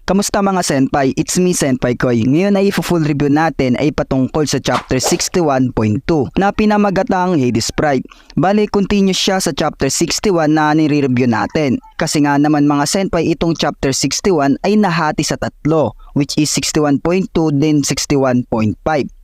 Kamusta mga senpai? It's me Senpai Koy. Ngayon ay full review natin ay patungkol sa chapter 61.2 na pinamagatang Hades Pride. Bale, continue siya sa chapter 61 na nire-review natin. Kasi nga naman mga senpai, itong chapter 61 ay nahati sa tatlo, which is 61.2 then 61.5.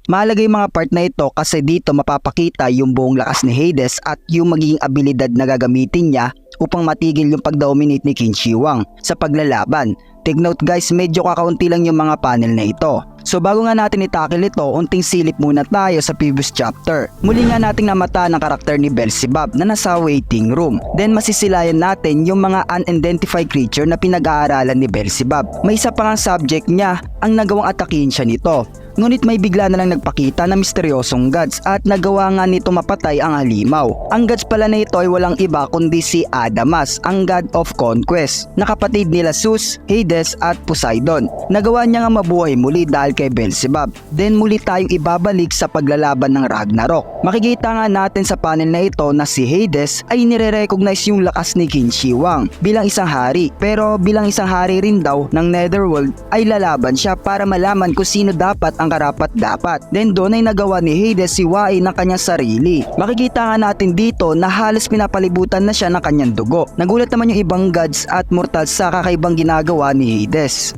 Mahalaga yung mga part na ito kasi dito mapapakita yung buong lakas ni Hades at yung magiging abilidad na gagamitin niya upang matigil yung pag-dominate ni Qin Shi Huang sa paglalaban. Take note guys, medyo kakaunti lang yung mga panel na ito. So bago nga natin itakil ito, unting silip muna tayo sa previous chapter. Muli nga nating namata ng karakter ni Beelzebub na nasa waiting room. Then masisilayan natin yung mga unidentified creature na pinag-aaralan ni Beelzebub. May isa pang subject niya ang nagawang atakihin siya nito. Ngunit may bigla na lang nagpakita na misteryosong gods at nagawa nga nito mapatay ang halimaw. Ang gods pala na ito ay walang iba kundi si Adamas, ang god of conquest, na kapatid nila Zeus, Hades at Poseidon. Nagawa niya nga mabuhay muli dahil kay Beelzebub. Then muli tayong ibabalik sa paglalaban ng Ragnarok. Makikita nga natin sa panel na ito na si Hades ay nire-recognize yung lakas ni Qin Shi Huang bilang isang hari. Pero bilang isang hari rin daw ng Netherworld ay lalaban siya para malaman kung sino dapat ang karapat-dapat. Then doon ay nagawa ni Hades si Wai ng kanyang sarili. Makikita nga natin dito na halos pinapalibutan na siya ng kanyang dugo. Nagulat naman yung ibang gods at mortals sa kakaibang ginagawa ni Hades.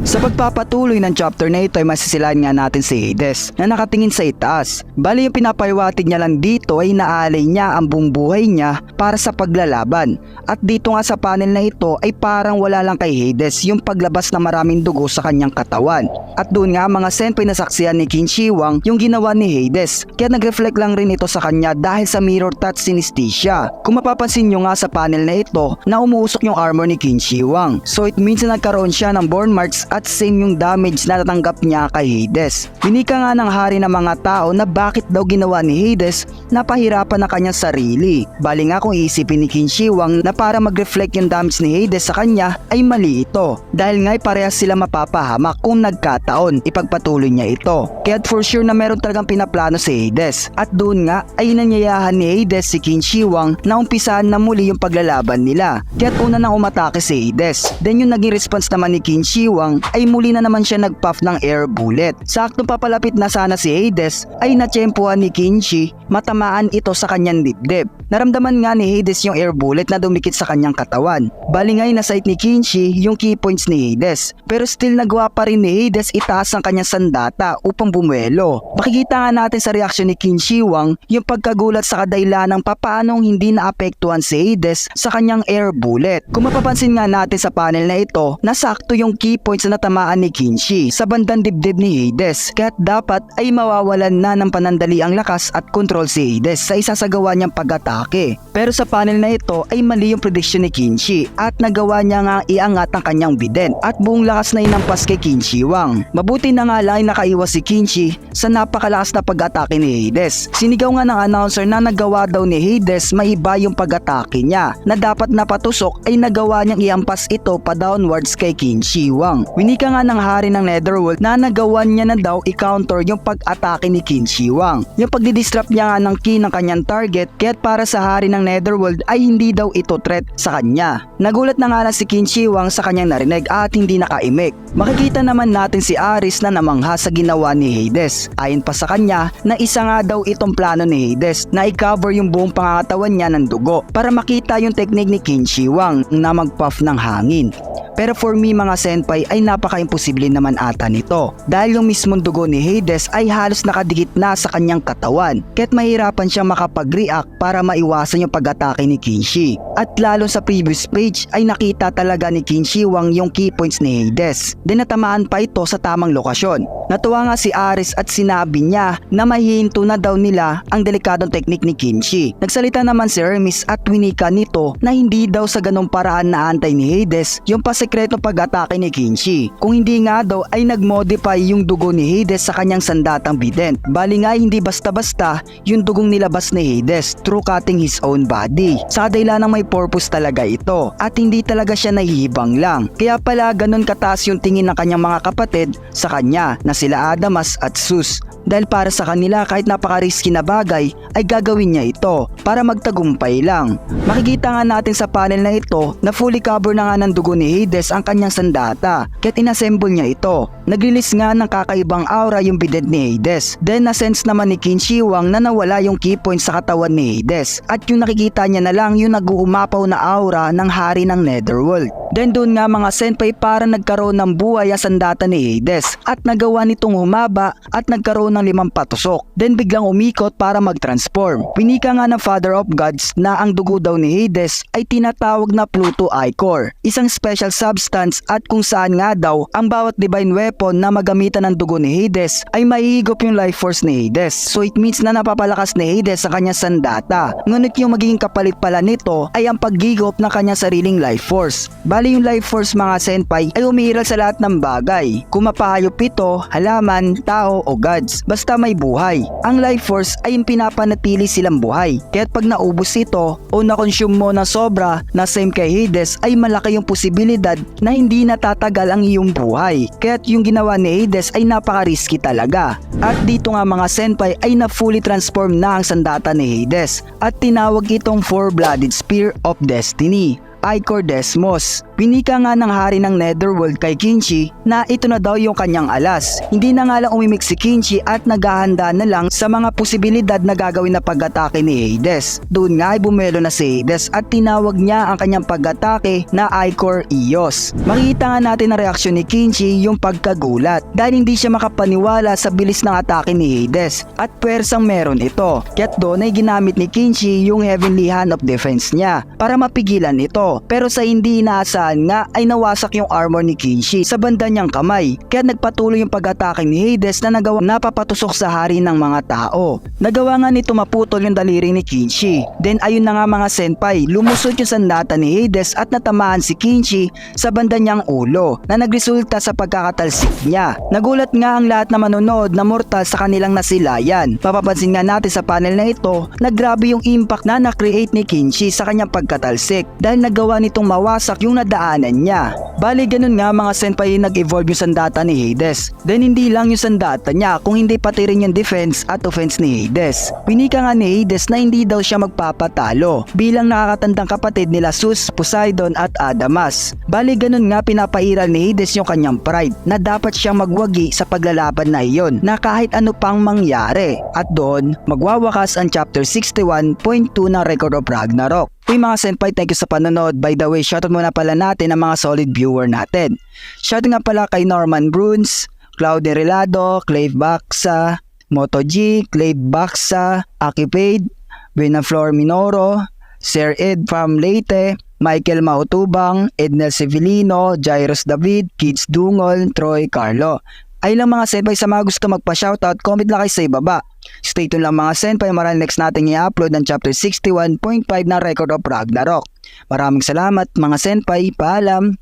Sa pagpapatuloy ng chapter na ito ay masisilayan nga natin si Hades na nakatingin sa itaas. Bali yung pinapaywatig niya lang dito ay naalay niya ang buong buhay niya para sa paglalaban. At dito nga sa panel na ito ay parang wala lang kay Hades yung paglabas na maraming dugo sa kanyang katawan. At doon nga mga senpai nasaksihan ni Qin Shi Huang yung ginawa ni Hades. Kaya nag-reflect lang rin ito sa kanya dahil sa mirror touch synesthesia. Kung mapapansin nyo nga sa panel na ito na umuusok yung armor ni Qin Shi Huang. So it means na nagkaroon siya ng burn marks at same yung damage na natanggap niya kay Hades. Binika nga ng hari ng mga tao na bakit daw ginawa ni Hades na pahirapan na kanyang sarili. Bali nga kung iisipin ni Qin Shi Huang na para mag-reflect yung damage ni Hades sa kanya ay mali ito. Dahil nga'y parehas sila mapapahamak kung nagkataon ipagpatuloy niya ito. Kaya for sure na meron talagang pinaplano si Hades. At doon nga ay nanyayahan ni Hades si Qin Shi Huang na umpisahan na muli yung paglalaban nila. Kaya una nang umatake si Hades. Then yung naging response naman ni Qin Shi Huang ay muli na naman siya nagpuff ng air bullet. Saktong papalapit na sana si Hades ay natsyempuhan ni Qin Shi, matamaan ito sa kanyang dibdib. Naramdaman nga ni Hades yung air bullet na dumikit sa kanyang katawan. Bali nga'y nasight ni Qin Shi yung key points ni Hades. Pero still nagawa pa rin ni Hades itaas ang kanyang sandata upang bumuelo. Makikita nga natin sa reaksyon ni Qin Shi Huang yung pagkagulat sa kadahilanang papaanong hindi naapektuhan si Hades sa kanyang air bullet. Kung mapapansin nga natin sa panel na ito, nasakto yung key points na natamaan ni Qin Shi sa bandang dibdib ni Hades. Kaya't dapat ay mawawalan na ng panandali ang lakas at control si Hades sa isasagawa niyang pag-atake. Pero sa panel na ito ay mali yung prediction ni Qin Shi at nagawa niya nga iangat ang kanyang bident at buong lakas na inampas kay Qin Shi Huang. Mabuti na nga lang ay nakaiwas si Qin Shi sa napakalakas na pag-atake ni Hades. Sinigaw nga ng announcer na nagawa daw ni Hades maiba yung pag-atake niya na dapat napatusok ay nagawa niyang iampas ito pa downwards kay Qin Shi Huang. Winika nga ng hari ng Netherworld na nagawan niya na daw i-counter yung pag-atake ni Qin Shi Huang. Yung pagdidistract niya nga ng ki ng kanyang target kaya't para sa hari ng Netherworld ay hindi daw ito threat sa kanya. Nagulat na nga lang si Qin Shi Huang sa kanyang narinig at hindi nakaimik. Makikita naman natin si Ares na namangha sa ginawa ni Hades. Ayon pa sa kanya na isa nga daw itong plano ni Hades na i-cover yung buong pangangatawan niya ng dugo para makita yung technique ni Qin Shi Huang na mag-puff ng hangin. Pero for me mga senpai ay napaka-imposible naman ata nito dahil yung mismong dugo ni Hades ay halos nakadikit na sa kanyang katawan kaya't mahirapan siyang makapag-react para maiwasan yung pag-atake ni Qin Shi. At lalo sa previous page ay nakita talaga ni Qin Shi Huang yung key points ni Hades. Then natamaan pa ito sa tamang lokasyon. Natuwa nga si Ares at sinabi niya na mahihinto na daw nila ang delikadong teknik ni Qin Shi. Nagsalita naman si Hermes at winika nito na hindi daw sa ganong paraan na antay ni Hades yung pasekretong pag-atake ni Qin Shi. Kung hindi nga daw ay nag-modify yung dugo ni Hades sa kanyang sandatang bident. Bali nga hindi basta-basta yung dugong nilabas ni Hades through cutting his own body. Sa kadahilanang may purpose talaga ito at hindi talaga siya nahihibang lang. Kaya pala ganun kataas yung tingin ng kanyang mga kapatid sa kanya na sila Adamas at Zeus. Dahil para sa kanila kahit napaka-risky na bagay ay gagawin niya ito para magtagumpay lang. Makikita nga natin sa panel na ito na fully cover na nga ng dugo ni Hades ang kanyang sandata kaya't inassemble niya ito. Nag-release nga ng kakaibang aura yung bident ni Hades. Then nasense naman ni Qin Shi Huang na nawala yung key point sa katawan ni Hades at yung nakikita niya na lang yung nag-uumapaw na aura ng hari ng Netherworld. Then doon nga mga senpai para nagkaroon ng buhay ang sandata ni Hades at nagawa nitong humaba at nagkaroon ng 5 patusok. Then biglang umikot para mag-transform. Winika nga ng Father of Gods na ang dugo daw ni Hades ay tinatawag na Pluto Ichor, isang special substance at kung saan nga daw ang bawat divine weapon na magamitan ng dugo ni Hades ay maihigop yung life force ni Hades. So it means na napapalakas ni Hades sa kanyang sandata. Ngunit yung magiging kapalit pala nito ay ang paghigop ng kanyang sariling life force. Bali yung life force mga senpai ay umiiral sa lahat ng bagay. Kung mapahayop ito, halaman, tao o gods, basta may buhay. Ang life force ay yung pinapanatili silang buhay. Kaya't pag naubos ito o na-consume mo ng sobra na same kay Hades ay malaki yung posibilidad na hindi natatagal ang iyong buhay. Kaya't yung ginawa ni Hades ay napaka-risky talaga. At dito nga mga senpai ay na fully transform na ang sandata ni Hades at tinawag itong Four-Blooded Spear of Destiny, Ichor Desmos. Pinika nga ng hari ng Netherworld kay Qin Shi na ito na daw yung kanyang alas. Hindi na nga lang umimik si Qin Shi at naghahanda na lang sa mga posibilidad na gagawin na pag-atake ni Hades. Doon nga ay bumelo na si Hades at tinawag niya ang kanyang pag-atake na Ichor Eos. Makita nga natin ang reaksyon ni Qin Shi yung pagkagulat dahil hindi siya makapaniwala sa bilis ng atake ni Hades at pwersang meron ito. Kaya't doon ay ginamit ni Qin Shi yung Heavenly Hand of Defense niya para mapigilan ito. Pero sa hindi inaasahan nga ay nawasak yung armor ni Qin Shi sa banda niyang kamay. Kaya nagpatuloy yung pag-atake ni Hades na nagawa napapatusok sa hari ng mga tao. Nagawa nga nito maputol yung daliri ni Qin Shi. Then ayun na nga mga senpai, lumusot yung sandata ni Hades at natamaan si Qin Shi sa banda niyang ulo na nagresulta sa pagkakatalsik niya. Nagulat nga ang lahat na manonood na mortal sa kanilang nasilayan. Papapansin nga natin sa panel na ito na grabe yung impact na na-create ni Qin Shi sa kanyang pagkatalsik dahil nagawa nitong mawasak yung nadaanan niya. Bali ganun nga mga senpai nag-evolve yung sandata ni Hades. Then hindi lang yung sandata niya kung hindi pati rin yung defense at offense ni Hades. Pinika nga ni Hades na hindi daw siya magpapatalo bilang nakakatandang kapatid nila Zeus, Poseidon at Adamas. Bali ganun nga pinapairal ni Hades yung kanyang pride na dapat siyang magwagi sa paglalaban na iyon na kahit ano pang mangyari. At doon magwawakas ang chapter 61.2 ng Record of Ragnarok. Uy mga senpai, thank you sa panonood. By the way, shoutout muna pala natin ang mga solid viewer natin. Shoutout nga pala kay Norman Bruns, Claude Relado, Clave Baxa, Moto G, Clave Baxa, Akipade, Buenaflor Minoro, Sir Ed from Leyte, Michael Mautubang, Ednel Sevilino, Jairus David, Kids Dungol, Troy Carlo. Ay lang mga senpai, sa mga gusto magpa-shoutout, comment lang kayo sa ibaba. Stay tuned lang mga senpai, maraming next natin i-upload ng chapter 61.5 na Record of Ragnarok. Maraming salamat mga senpai, paalam!